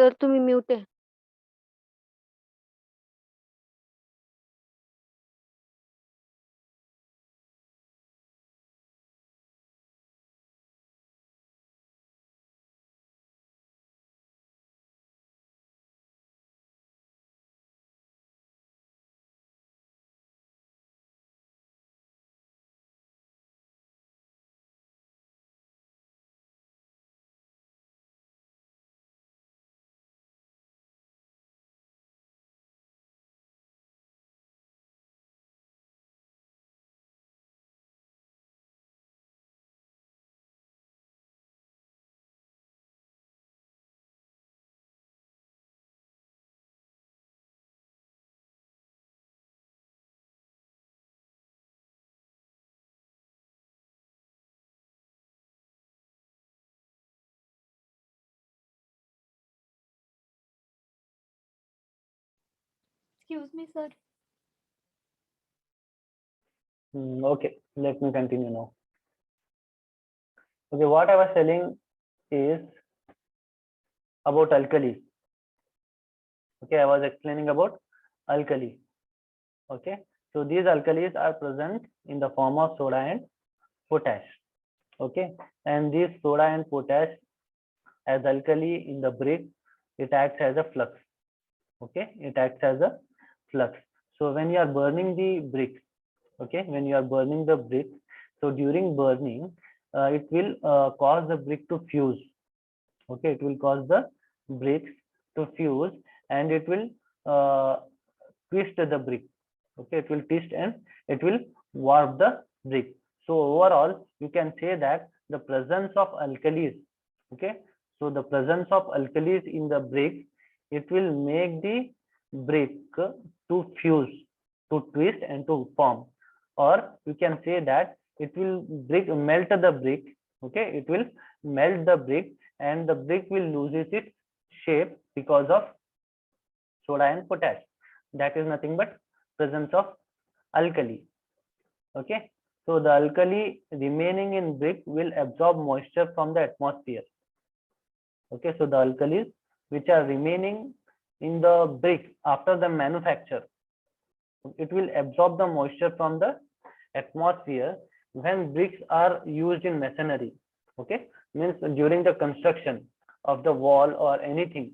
Sir तुम्ही mute आहे. Excuse me, sir. Okay, let me continue now. Okay, what I was telling is about alkali. Okay, I was explaining about alkali. Okay, so these alkalis are present in the form of soda and potash. Okay, and this soda and potash as alkali in the brick, it acts as a flux. Okay, it acts as a flux. So when you are burning the bricks, okay, when you are burning the brick, so during burning, it will cause the brick to fuse. Okay, it will cause the bricks to fuse, and it will twist the brick. Okay, it will twist and it will warp the brick. So overall you can say that the presence of alkalis, okay, so the presence of alkalis in the brick, it will make the brick to fuse, to twist and to form, or you can say that it will melt the brick. Okay, it will melt the brick and the brick will lose its shape because of soda and potash. That is nothing but presence of alkali. Okay, so the alkali remaining in brick will absorb moisture from the atmosphere. Okay, so the alkalis which are remaining in the brick after the manufacture, it will absorb the moisture from the atmosphere when bricks are used in masonry. Okay, means during the construction of the wall or anything.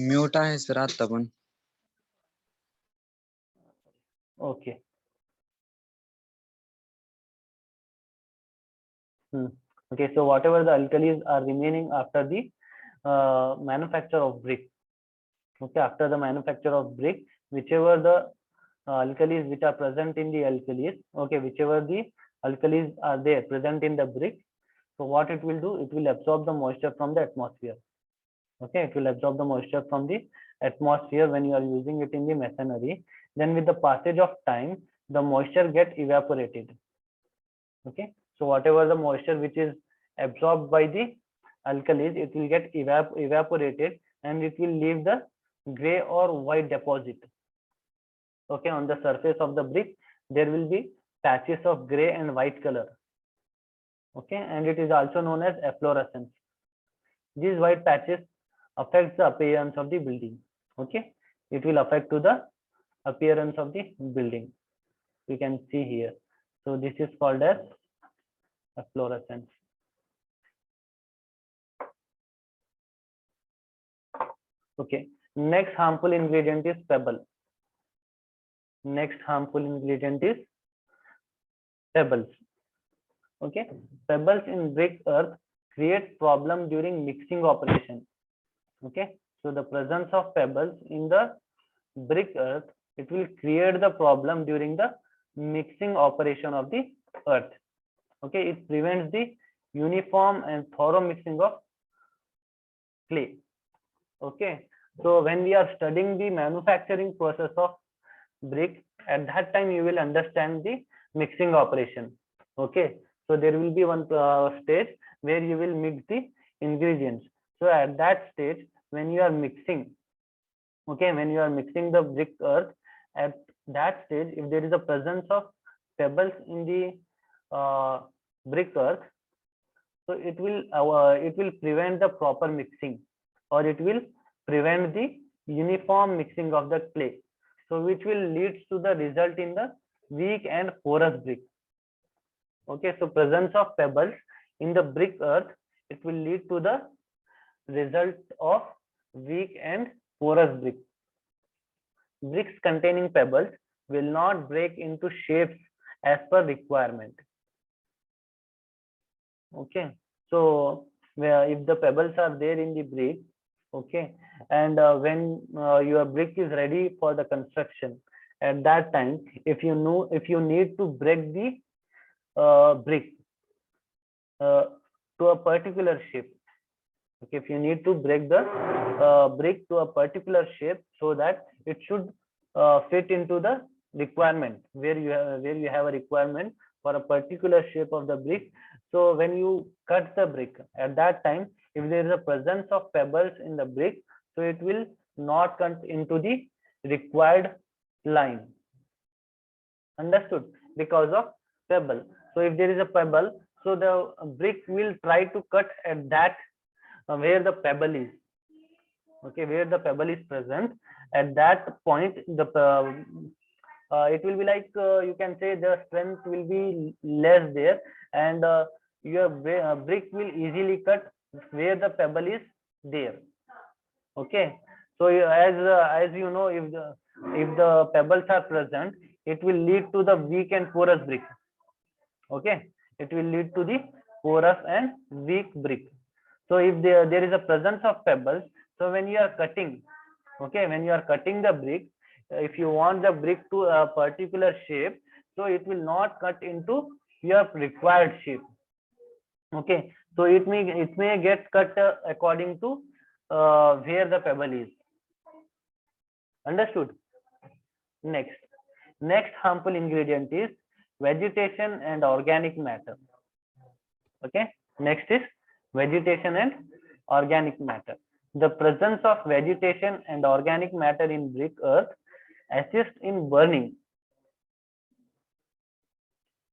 Mute आहे sir आता पण. Okay. Okay, so whatever the alkalis are remaining after the manufacture of brick. Okay, after the manufacture of brick, whichever the alkalis which are present in the alkalis, okay, whichever the alkalis are there present in the brick, so what it will do, it will absorb the moisture from the atmosphere. Okay, it will absorb the moisture from the atmosphere when you are using it in the masonry. Then with the passage of time, the moisture get evaporated. Okay, so whatever the moisture which is absorbed by the alkalis, it will get evaporated and it will leave the gray or white deposit. Okay, on the surface of the brick there will be patches of gray and white color. Okay, and it is also known as efflorescence. These white patches affect the appearance of the building. Okay, it will affect to the appearance of the building. You can see here. So this is called as efflorescence. Okay, next harmful ingredient is pebble. Next harmful ingredient is pebbles. Okay, pebbles in brick earth create problem during mixing operation. Okay, so the presence of pebbles in the brick earth, it will create the problem during the mixing operation of the earth. Okay, it prevents the uniform and thorough mixing of clay. Okay, so when we are studying the manufacturing process of brick, at that time you will understand the mixing operation. Okay, so there will be one stage where you will mix the ingredients. So at that stage, when you are mixing, okay, when you are mixing the brick earth, at that stage, if there is a presence of pebbles in the brick earth, so it will prevent the proper mixing, or it will prevent the uniform mixing of the clay, so which will lead to the result in the weak and porous brick. Okay, so presence of pebbles in the brick earth, it will lead to the result of weak and porous brick. Bricks containing pebbles will not break into shapes as per requirement. Okay, so if the pebbles are there in the brick, okay, and when your brick is ready for the construction, at that time, if you need to break the brick to a particular shape, okay, if you need to break the brick to a particular shape so that it should fit into the requirement, where you have a requirement for a particular shape of the brick. So when you cut the brick, at that time, if there is a presence of pebbles in the brick, so it will not cut into the required line. Understood? Because of pebble. So if there is a pebble, so the brick will try to cut at that where the pebble is. Okay, where the pebble is present, at that point, the it will be like, you can say the strength will be less there, and your brick will easily cut where the pebble is there. Okay, so as you know, if the pebbles are present, it will lead to the weak and porous brick. Okay, it will lead to the porous and weak brick. So if there is a presence of pebbles, so when you are cutting, okay, when you are cutting the brick, if you want the brick to a particular shape, so it will not cut into your required shape. Okay, so it may get cut according to where the pebble is. Understood? Next harmful ingredient is vegetation and organic matter. Okay, next is vegetation and organic matter. The presence of vegetation and organic matter in brick earth assists in burning.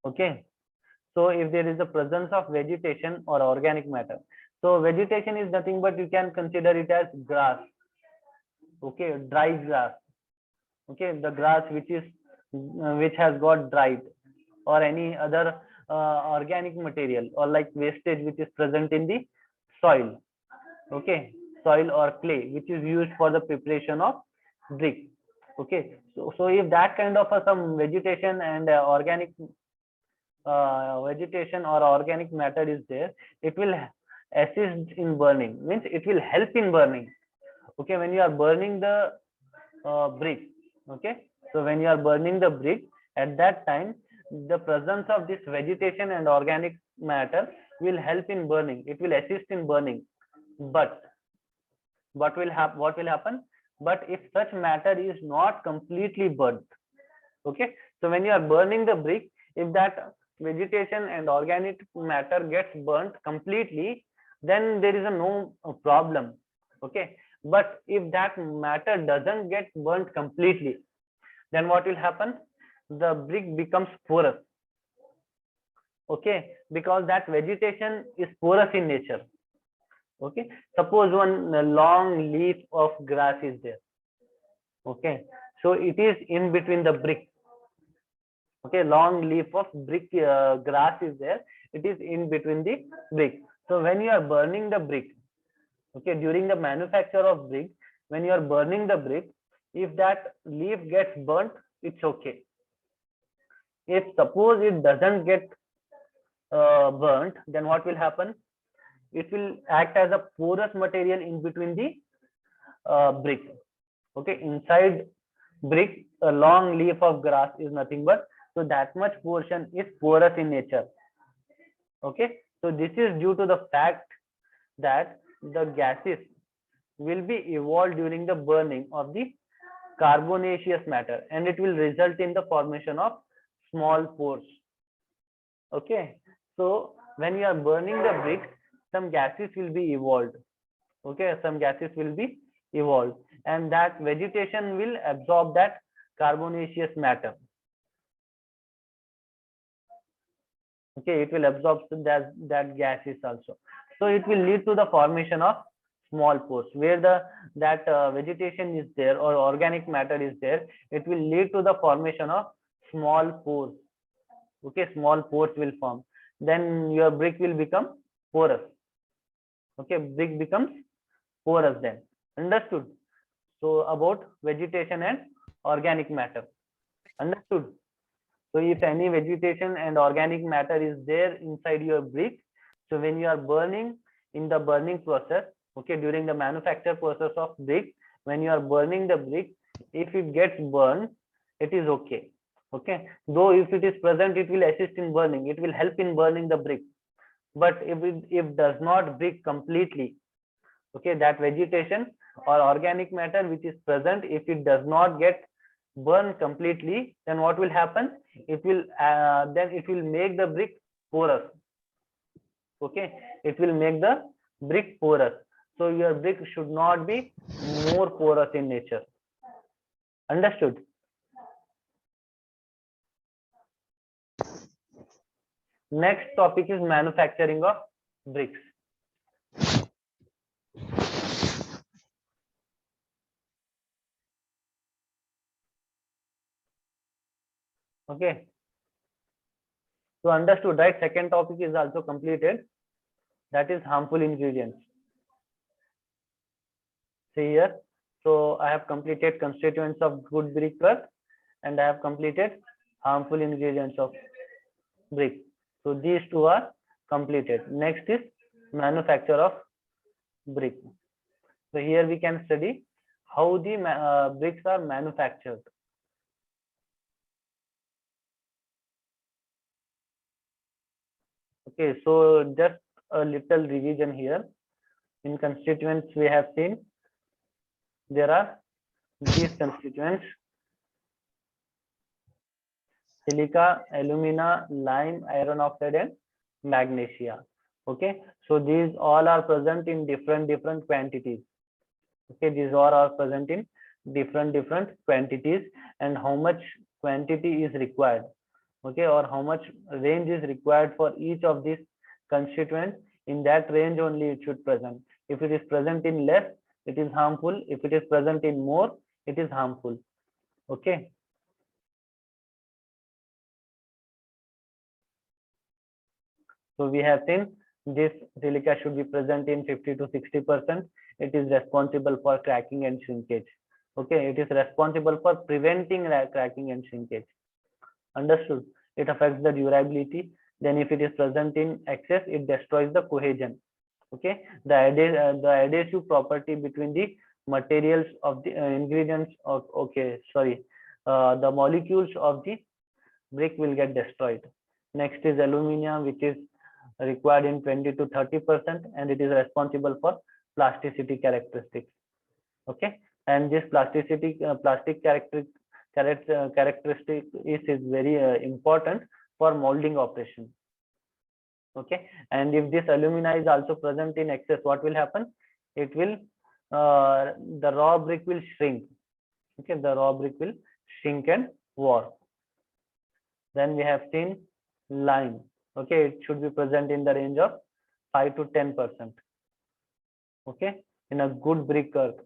Okay, so if there is a presence of vegetation or organic matter, so vegetation is nothing but you can consider it as grass. Okay, dry grass. Okay, the grass which has got dried, or any other organic material, or like wastage which is present in the soil. Okay, soil or clay which is used for the preparation of brick. Okay, so if that kind of some vegetation and organic vegetation or organic matter is there, it will assist in burning, means it will help in burning. Okay, when you are burning the brick, okay, so when you are burning the brick, at that time, the presence of this vegetation and organic matter will help in burning, it will assist in burning. But what will happen? But if such matter is not completely burnt, okay, so when you are burning the brick, if that vegetation and organic matter gets burnt completely, then there is no problem. Okay, but if that matter doesn't get burnt completely, then what will happen? The brick becomes porous. Okay, because that vegetation is porous in nature. Okay, suppose one long leaf of grass is there. Okay, so it is in between the brick. Okay, long leaf of brick grass is there, it is in between the brick. So when you are burning the brick, okay, during the manufacture of brick, when you are burning the brick, if that leaf gets burnt, it's okay. If suppose it doesn't get burnt, then what will happen? It will act as a porous material in between the brick. Okay, inside brick, a long leaf of grass is nothing but, so that much portion is porous in nature. Okay, so this is due to the fact that the gases will be evolved during the burning of the carbonaceous matter, and it will result in the formation of small pores. Okay, so when you are burning the bricks, some gases will be evolved. Okay, some gases will be evolved, and that vegetation will absorb that carbonaceous matter. Okay, it will absorb that gases also, so it will lead to the formation of small pores where that vegetation is there or organic matter is there. It will lead to the formation of small pores. Okay, small pores will form, then your brick will become porous. Okay, brick becomes porous then. Understood? So about vegetation and organic matter. Understood? So if any vegetation and organic matter is there inside your brick, so when you are burning, in the burning process, okay, during the manufacture process of brick, when you are burning the brick, if it gets burned, it is okay. Okay, though if it is present, it will assist in burning, it will help in burning the brick. But if does not brick completely, okay, that vegetation or organic matter which is present, if it does not get burned completely, then what will happen? It will then it will make the brick porous. Okay, it will make the brick porous. So your brick should not be more porous in nature. Understood? Next topic is manufacturing of bricks. Okay, so understood, right? Second topic is also completed, that is harmful ingredients. See here, so I have completed constituents of good brick work, and I have completed harmful ingredients of brick. So these two are completed. Next is manufacture of brick. So here we can study how the bricks are manufactured. Okay, so just a little revision here. In constituents we have seen there are these constituents: silica, alumina, lime, iron oxide, and magnesia. Okay, so these all are present in different quantities. Okay, these all are present in different quantities, and how much quantity is required, okay, or how much range is required for each of these constituents, in that range only it should present. If it is present in less, it is harmful. If it is present in more, it is harmful. Okay, so we have seen this silica should be present in 50 to 60%. It is responsible for cracking and shrinkage. Okay, it is responsible for preventing cracking and shrinkage. Understood? It affects the durability. Then if it is present in excess, it destroys the cohesion. Okay, the adhesive property between the materials of the ingredients of, okay, sorry, the molecules of the brick will get destroyed. Next is aluminum, which is required in 20 to 30%, and it is responsible for plasticity characteristics. Okay, and this plastic characteristic is very important for molding operation. Okay, and if this alumina is also present in excess, what will happen? It will the raw brick will shrink. Okay, the raw brick will shrink and warp. Then we have seen lime. Okay, it should be present in the range of 5 to 10%. Okay, in a good brick work,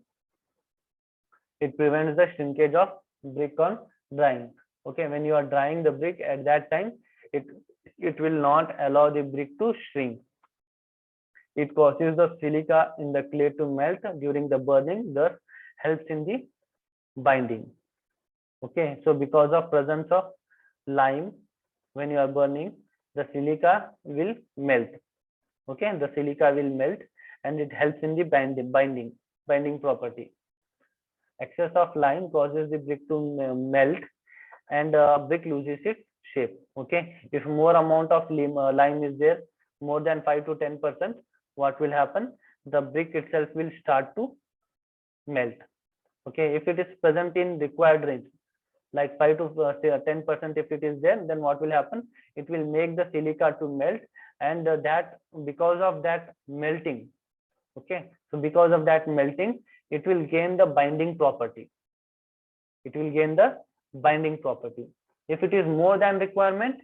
it prevents the shrinkage of brick on drying. Okay, when you are drying the brick, at that time it will not allow the brick to shrink. It causes the silica in the clay to melt during the burning, thus helps in the binding. Okay, so because of presence of lime, when you are burning, the silica will melt. Okay, the silica will melt, and it helps in the binding property. Excess of lime causes the brick to melt, and brick loses its shape. Okay, if more amount of lime is there, more than 5 to 10%, what will happen? The brick itself will start to melt. Okay, if it is present in required range, like 5 to 10%, if it is there, then what will happen? It will make the silica to melt, and that because of that melting, okay, so because of that melting, it will gain the binding property. It will gain the binding property. If it is more than requirement,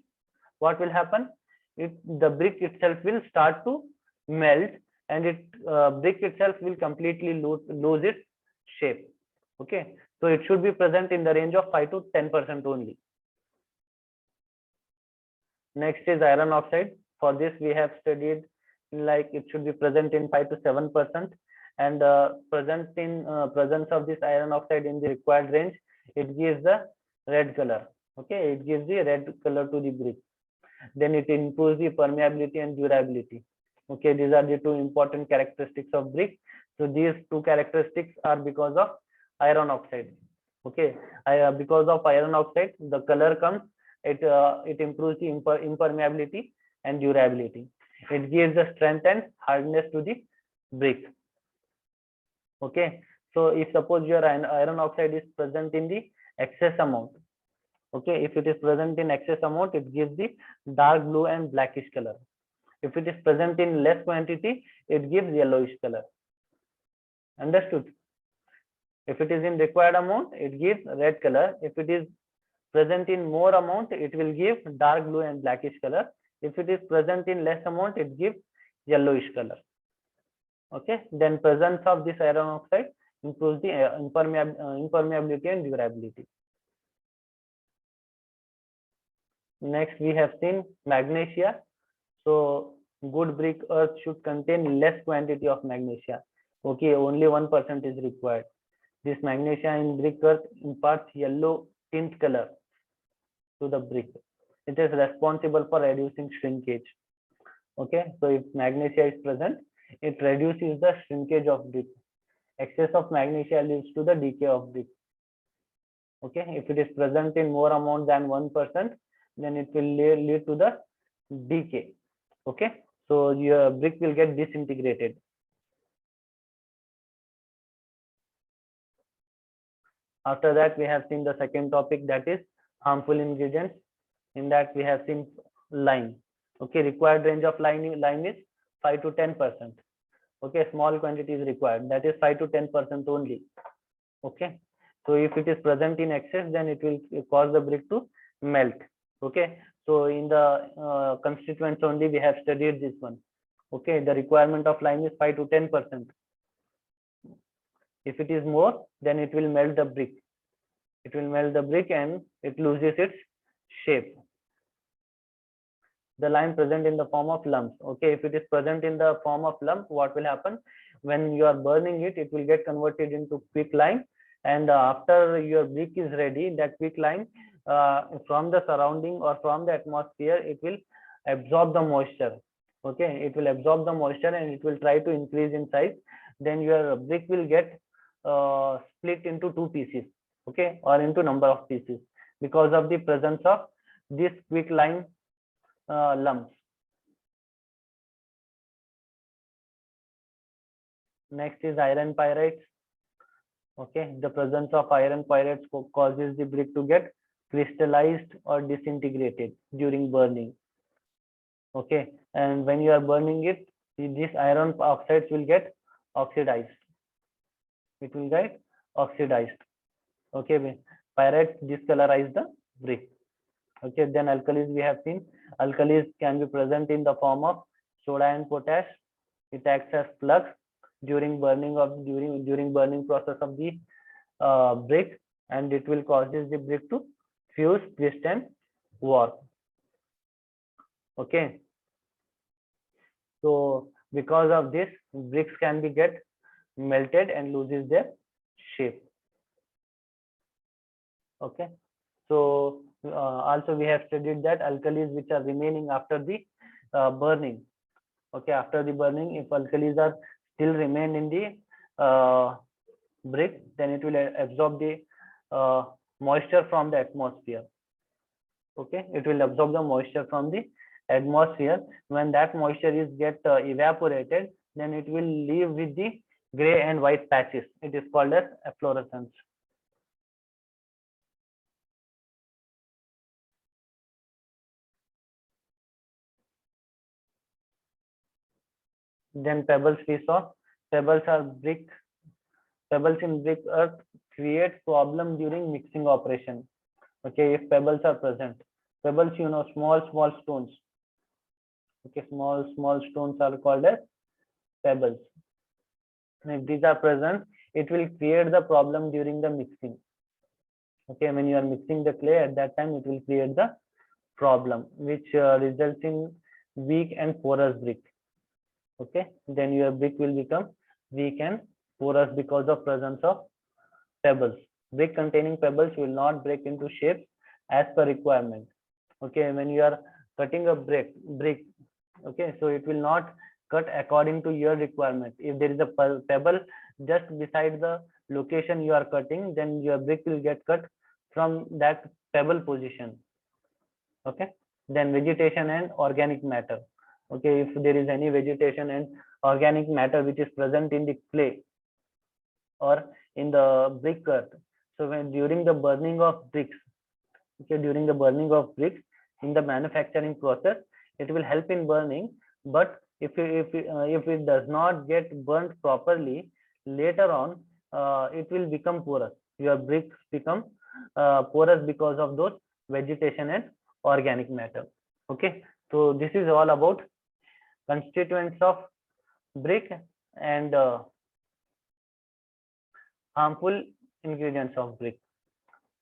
what will happen? The brick itself will start to melt, and brick itself will completely lose its shape. Okay, so it should be present in the range of 5 to 10% only. Next is iron oxide. For this we have studied, like it should be present in 5 to 7%, and presence of this iron oxide in the required range, it gives the red color. Okay, it gives the red color to the brick. Then it improves the permeability and durability. Okay, these are the two important characteristics of brick. So these two characteristics are because of iron oxide. Okay, because of iron oxide, the color comes. It improves the impermeability and durability. It gives the strength and hardness to the brick. Okay, so if suppose your iron oxide is present in the excess amount, okay, if it is present in excess amount, it gives the dark blue and blackish color. If it is present in less quantity, it gives yellowish color. Understood? If it is in required amount, it gives red color. If it is present in more amount, it will give dark blue and blackish color. If it is present in less amount, it gives yellowish color. Okay, then presence of this iron oxide improves the impermeability and durability. Next we have seen magnesia. So good brick earth should contain less quantity of magnesia. Okay, only 1% is required. This magnesia in brick earth imparts yellow tint color to the brick. It is responsible for reducing shrinkage. Okay, so if magnesia is present, it reduces the shrinkage of brick. Excess of magnesia leads to the decay of brick. Okay, if it is present in more amount than 1%, then it will lead to the decay. Okay, so your brick will get disintegrated. After that, we have seen the second topic, that is harmful ingredients. In that we have seen lime. Okay, required range of lime is 5 to 10%. Okay, small quantity is required, that is 5 to 10% only. Okay, so if it is present in excess, then it will cause the brick to melt. Okay, so in the constituents only we have studied this one. Okay, the requirement of lime is 5 to 10%. If it is more, then it will melt the brick. It will melt the brick and it loses its shape. The lime present in the form of lumps. Okay, if it is present in the form of lump, what will happen? When you are burning it, it will get converted into quick lime, and after your brick is ready, that quick lime from the surrounding or from the atmosphere, it will absorb the moisture. Okay, it will absorb the moisture and it will try to increase in size. Then your brick will get split into 2 pieces. Okay, or into number of pieces, because of the presence of this quick lime lumps. Next is iron pyrites. Okay, the presence of iron pyrites causes the brick to get crystallized or disintegrated during burning. Okay, and when you are burning it, these iron oxides will get oxidized. It will get oxidized. Okay, pyrites discolorize the brick. Okay, then alkalis we have seen. Alkalis can be present in the form of soda and potash. It acts as flux during burning process of the brick, and it will causes the brick to fuse, twist, and warp. Okay, so because of this, bricks can be get melted and loses their shape. Okay, so also we have studied that alkalis which are remaining after the burning. Okay, after the burning, if alkalis are still remain in the brick, then it will absorb the moisture from the atmosphere. Okay, it will absorb the moisture from the atmosphere. When that moisture is get evaporated, then it will leave with the gray and white patches. It is called as efflorescence. Then pebbles we saw. Pebbles are brick. Pebbles in brick earth create problem during mixing operation. Okay, if pebbles are present, pebbles, you know, small stones. Okay, small stones are called as pebbles. And if these are present, it will create the problem during the mixing. Okay, when you are mixing the clay, at that time it will create the problem, which results in weak and porous brick. Okay, then your brick will become weak and porous because of presence of pebbles. Brick containing pebbles will not break into shapes as per requirement. Okay, when you are cutting a brick, okay, so it will not cut according to your requirement. If there is a pebble just beside the location you are cutting, then your brick will get cut from that pebble position. Okay, then vegetation and organic matter. Okay, if there is any vegetation and organic matter which is present in the clay or in the brick earth, so when during the burning of bricks, okay, during the burning of bricks in the manufacturing process, it will help in burning. But if it does not get burnt properly, later on it will become porous. Your bricks become porous because of those vegetation and organic matter. Okay, so this is all about constituents of brick and harmful ingredients of brick.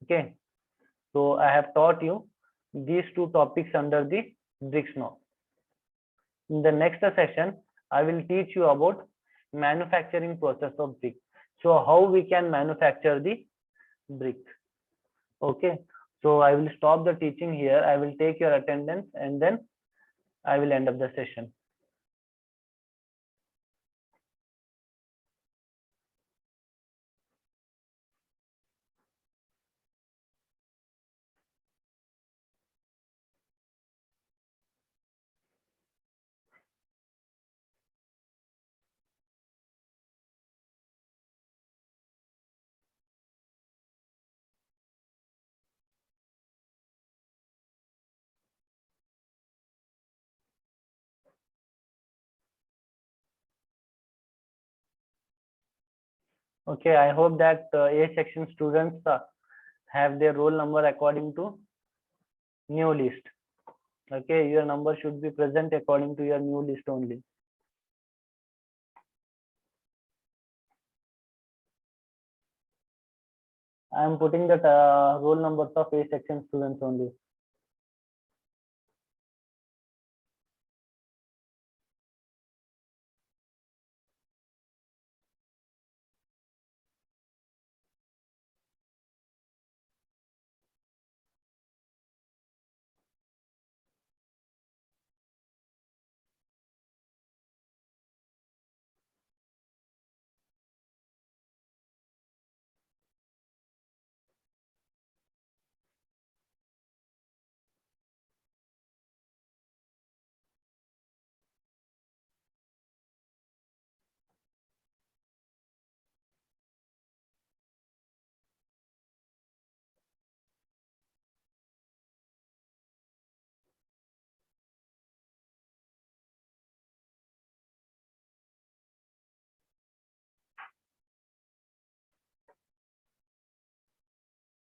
Okay, so I have taught you these two topics under the bricks now. In the next session, I will teach you about manufacturing process of brick. So how we can manufacture the brick. Okay, so I will stop the teaching here. I will take your attendance and then I will end up the session. Okay, I hope that A section students have their roll number according to new list. Okay, your number should be present according to your new list only. I am putting the roll numbers of A section students only.